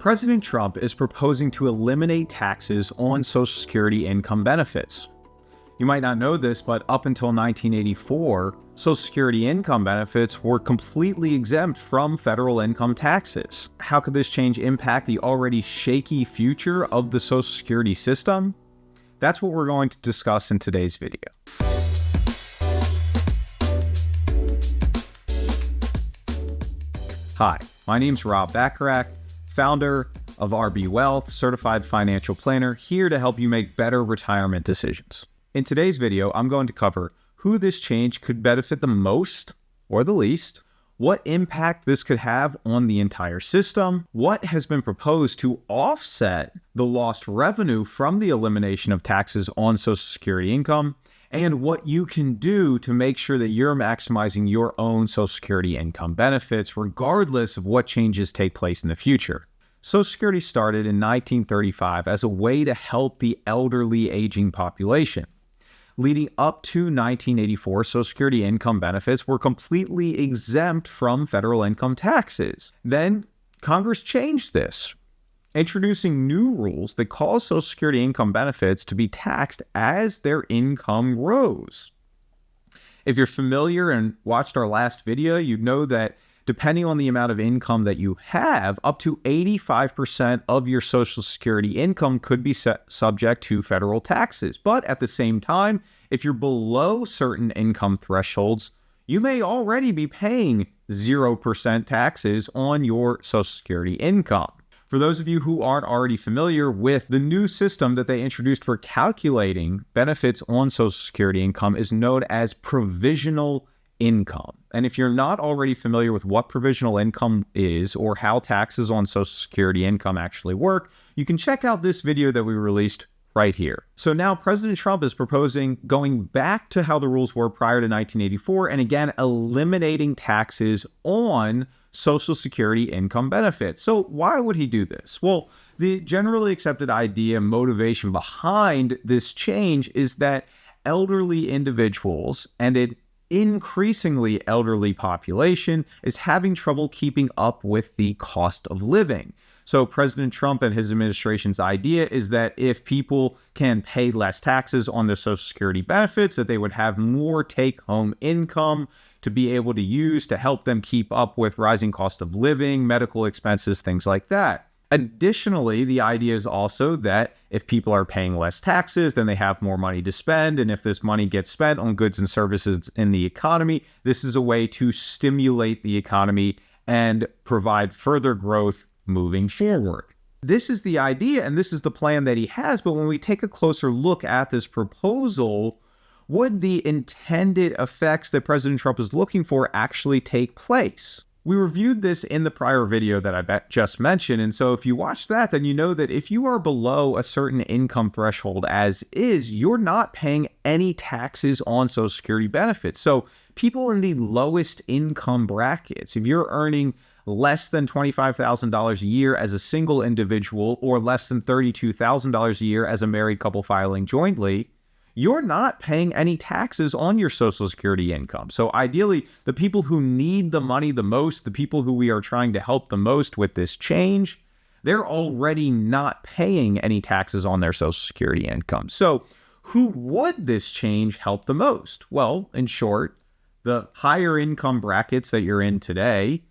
President Trump is proposing to eliminate taxes on Social Security income benefits. You might not know this, but up until 1984, Social Security income benefits were completely exempt from federal income taxes. How could this change impact the already shaky future of the Social Security system? That's what we're going to discuss in today's video. Hi, my name's Rob Bacharach, founder of RB Wealth, certified financial planner, here to help you make better retirement decisions. In today's video, I'm going to cover who this change could benefit the most or the least, what impact this could have on the entire system, what has been proposed to offset the lost revenue from the elimination of taxes on Social Security income, and what you can do to make sure that you're maximizing your own Social Security income benefits, regardless of what changes take place in the future. Social Security started in 1935 as a way to help the elderly aging population. Leading up to 1984, Social Security income benefits were completely exempt from federal income taxes. Then Congress changed this, introducing new rules that cause Social Security income benefits to be taxed as their income rose. If you're familiar and watched our last video, you know that depending on the amount of income that you have, up to 85% of your Social Security income could be subject to federal taxes. But at the same time, if you're below certain income thresholds, you may already be paying 0% taxes on your Social Security income. For those of you who aren't already familiar with the new system that they introduced for calculating benefits on Social Security income is known as provisional income. And if you're not already familiar with what provisional income is or how taxes on Social Security income actually work, you can check out this video that we released right here. So now President Trump is proposing going back to how the rules were prior to 1984 and again eliminating taxes on Social Security income benefits. So why would he do this? Well, the generally accepted idea, motivation behind this change is that elderly individuals and an increasingly elderly population is having trouble keeping up with the cost of living. So President Trump and his administration's idea is that if people can pay less taxes on their Social Security benefits, that they would have more take-home income to be able to use to help them keep up with rising cost of living, medical expenses, things like that. Additionally, the idea is also that if people are paying less taxes, then they have more money to spend. And if this money gets spent on goods and services in the economy, this is a way to stimulate the economy and provide further growth moving forward. This is the idea, and this is the plan that he has. But when we take a closer look at this proposal, would the intended effects that President Trump is looking for actually take place? We reviewed this in the prior video that I just mentioned, and so if you watch that, then you know that if you are below a certain income threshold as is, you're not paying any taxes on Social Security benefits. So people in the lowest income brackets, if you're earning less than $25,000 a year as a single individual or less than $32,000 a year as a married couple filing jointly, you're not paying any taxes on your Social Security income. So ideally, the people who need the money the most, the people who we are trying to help the most with this change, they're already not paying any taxes on their Social Security income. So who would this change help the most? Well, in short, the higher income brackets that you're in today,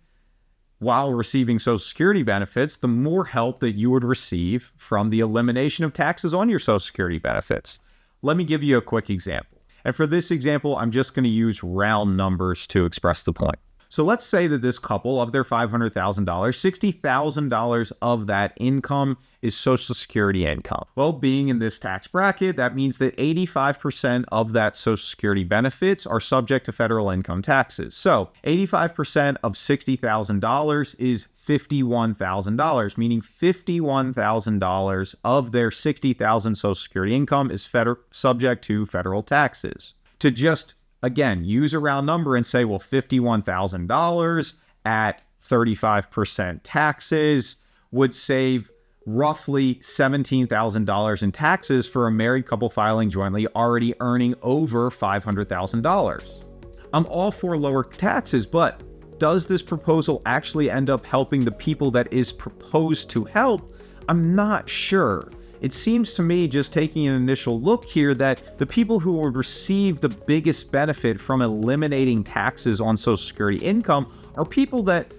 while receiving Social Security benefits, the more help that you would receive from the elimination of taxes on your Social Security benefits. Let me give you a quick example. And for this example, I'm just going to use round numbers to express the point. So let's say that this couple, of their $500,000, $60,000 of that income is Social Security income. Well, being in this tax bracket, that means that 85% of that Social Security benefits are subject to federal income taxes. So 85% of $60,000 is $51,000, meaning $51,000 of their $60,000 Social Security income is subject to federal taxes. To just again, use a round number and say, well, $51,000 at 35% taxes would save roughly $17,000 in taxes for a married couple filing jointly already earning over $500,000. I'm all for lower taxes, but does this proposal actually end up helping the people that is proposed to help? I'm not sure. It seems to me, just taking an initial look here, that the people who would receive the biggest benefit from eliminating taxes on Social Security income are people that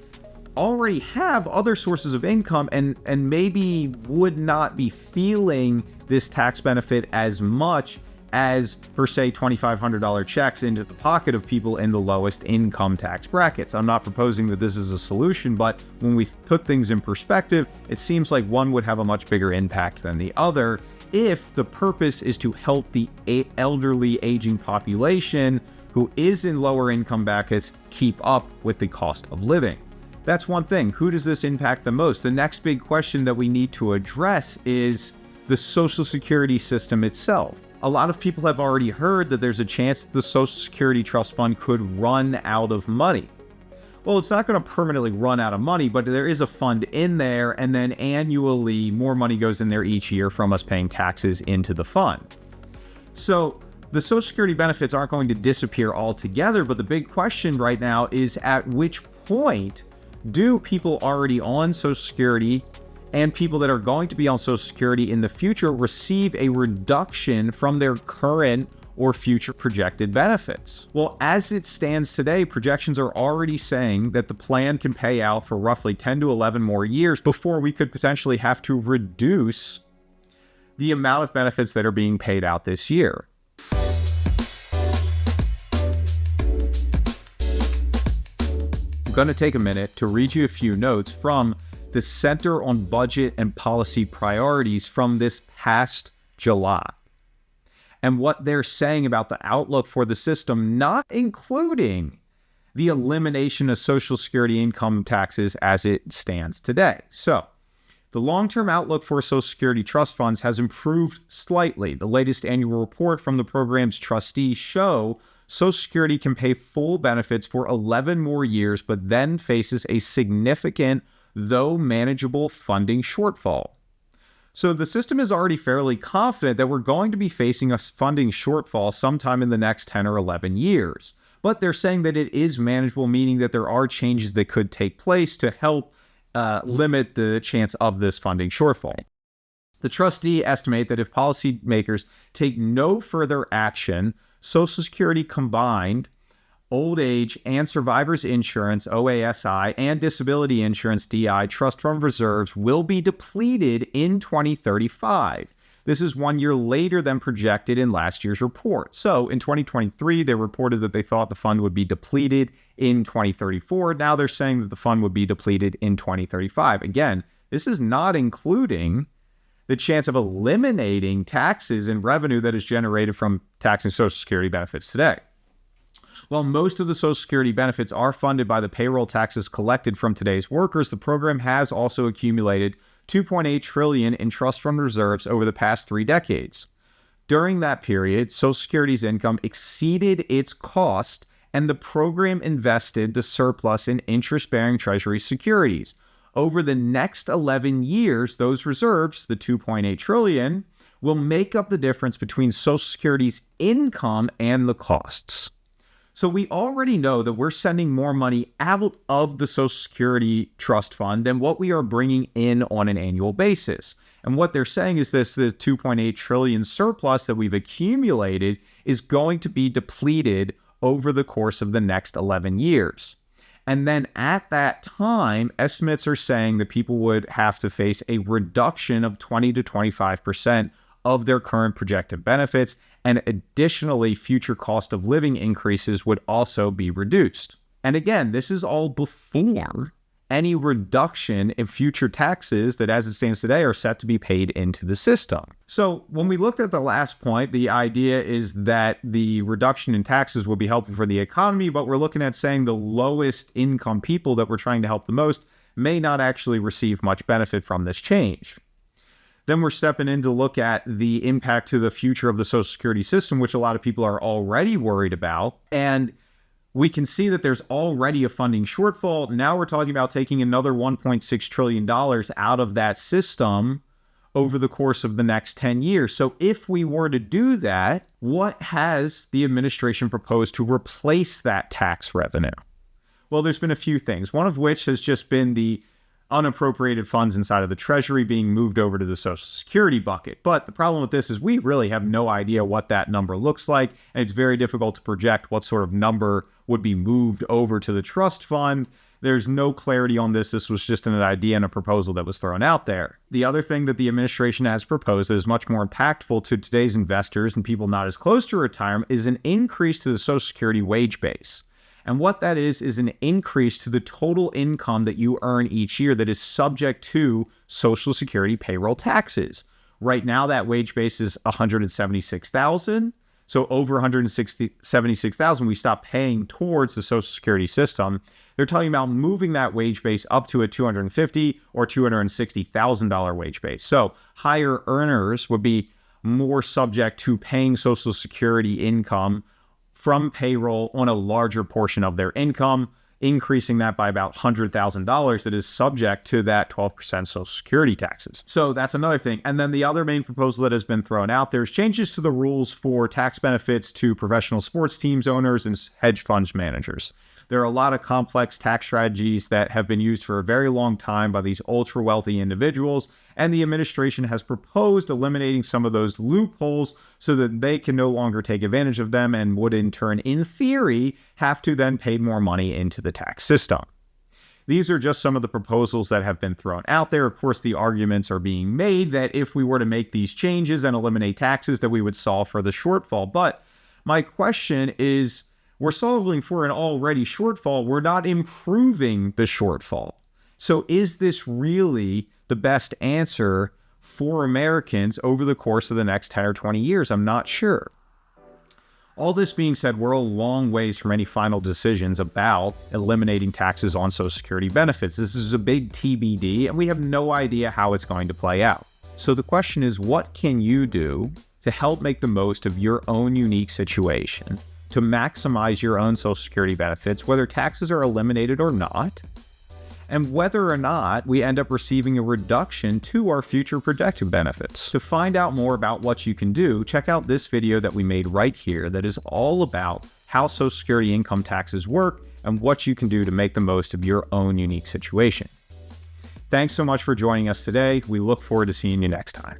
already have other sources of income and maybe would not be feeling this tax benefit as much as, per se, $2,500 checks into the pocket of people in the lowest income tax brackets. I'm not proposing that this is a solution, but when we put things in perspective, it seems like one would have a much bigger impact than the other if the purpose is to help the elderly aging population who is in lower income brackets keep up with the cost of living. That's one thing. Who does this impact the most? The next big question that we need to address is the Social Security system itself. A lot of people have already heard that there's a chance that the Social Security Trust Fund could run out of money. Well, it's not going to permanently run out of money, but there is a fund in there, and then annually more money goes in there each year from us paying taxes into the fund. So the Social Security benefits aren't going to disappear altogether, but the big question right now is, at which point do people already on Social Security and people that are going to be on Social Security in the future receive a reduction from their current or future projected benefits? Well, as it stands today, projections are already saying that the plan can pay out for roughly 10 to 11 more years before we could potentially have to reduce the amount of benefits that are being paid out this year. I'm going to take a minute to read you a few notes from the Center on Budget and Policy Priorities from this past July, and what they're saying about the outlook for the system, not including the elimination of Social Security income taxes as it stands today. So, the long-term outlook for Social Security trust funds has improved slightly. The latest annual report from the program's trustees show Social Security can pay full benefits for 11 more years, but then faces a significant, though manageable, funding shortfall. So the system is already fairly confident that we're going to be facing a funding shortfall sometime in the next 10 or 11 years. But they're saying that it is manageable, meaning that there are changes that could take place to help limit the chance of this funding shortfall. The trustee estimate that if policymakers take no further action, Social Security combined old age and survivors insurance, OASI, and disability insurance, DI, trust fund reserves will be depleted in 2035. This is 1 year later than projected in last year's report. So in 2023, they reported that they thought the fund would be depleted in 2034. Now they're saying that the fund would be depleted in 2035. Again, this is not including the chance of eliminating taxes and revenue that is generated from taxing Social Security benefits today. While most of the Social Security benefits are funded by the payroll taxes collected from today's workers, the program has also accumulated $2.8 trillion in trust fund reserves over the past 3 decades. During that period, Social Security's income exceeded its cost, and the program invested the surplus in interest-bearing Treasury securities. Over the next 11 years, those reserves, the $2.8 trillion, will make up the difference between Social Security's income and the costs. So we already know that we're sending more money out of the Social Security Trust Fund than what we are bringing in on an annual basis. And what they're saying is this: the $2.8 trillion surplus that we've accumulated is going to be depleted over the course of the next 11 years. And then at that time, estimates are saying that people would have to face a reduction of 20 to 25% of their current projected benefits, and additionally, future cost of living increases would also be reduced. And again, this is all before any reduction in future taxes that, as it stands today, are set to be paid into the system. So when we looked at the last point, the idea is that the reduction in taxes will be helpful for the economy, but we're looking at saying the lowest income people that we're trying to help the most may not actually receive much benefit from this change. Then we're stepping in to look at the impact to the future of the Social Security system, which a lot of people are already worried about. And we can see that there's already a funding shortfall. Now we're talking about taking another $1.6 trillion out of that system over the course of the next 10 years. So if we were to do that, what has the administration proposed to replace that tax revenue? Well, there's been a few things, one of which has just been the unappropriated funds inside of the Treasury being moved over to the Social Security bucket. But the problem with this is we really have no idea what that number looks like, and it's very difficult to project what sort of number would be moved over to the trust fund. There's no clarity on this. This was just an idea and a proposal that was thrown out there. The other thing that the administration has proposed that is much more impactful to today's investors and people not as close to retirement is an increase to the Social Security wage base. And what that is an increase to the total income that you earn each year that is subject to Social Security payroll taxes. Right now, that wage base is $176,000. So over $176,000, we stop paying towards the Social Security system. They're talking about moving that wage base up to a $250,000 or $260,000 wage base. So higher earners would be more subject to paying Social Security income from payroll on a larger portion of their income, increasing that by about $100,000 that is subject to that 12% Social Security taxes. So that's another thing. And then the other main proposal that has been thrown out there is changes to the rules for tax benefits to professional sports teams owners and hedge funds managers. There are a lot of complex tax strategies that have been used for a very long time by these ultra wealthy individuals, and the administration has proposed eliminating some of those loopholes so that they can no longer take advantage of them and would in turn, in theory, have to then pay more money into the tax system. These are just some of the proposals that have been thrown out there. Of course, the arguments are being made that if we were to make these changes and eliminate taxes, that we would solve for the shortfall. But my question is, we're solving for an already shortfall. We're not improving the shortfall. So is this really the best answer for Americans over the course of the next 10 or 20 years? I'm not sure. All this being said, we're a long ways from any final decisions about eliminating taxes on Social Security benefits. This is a big TBD, and we have no idea how it's going to play out. So the question is, what can you do to help make the most of your own unique situation, to maximize your own Social Security benefits, whether taxes are eliminated or not, and whether or not we end up receiving a reduction to our future projected benefits. To find out more about what you can do, check out this video that we made right here that is all about how Social Security income taxes work and what you can do to make the most of your own unique situation. Thanks so much for joining us today. We look forward to seeing you next time.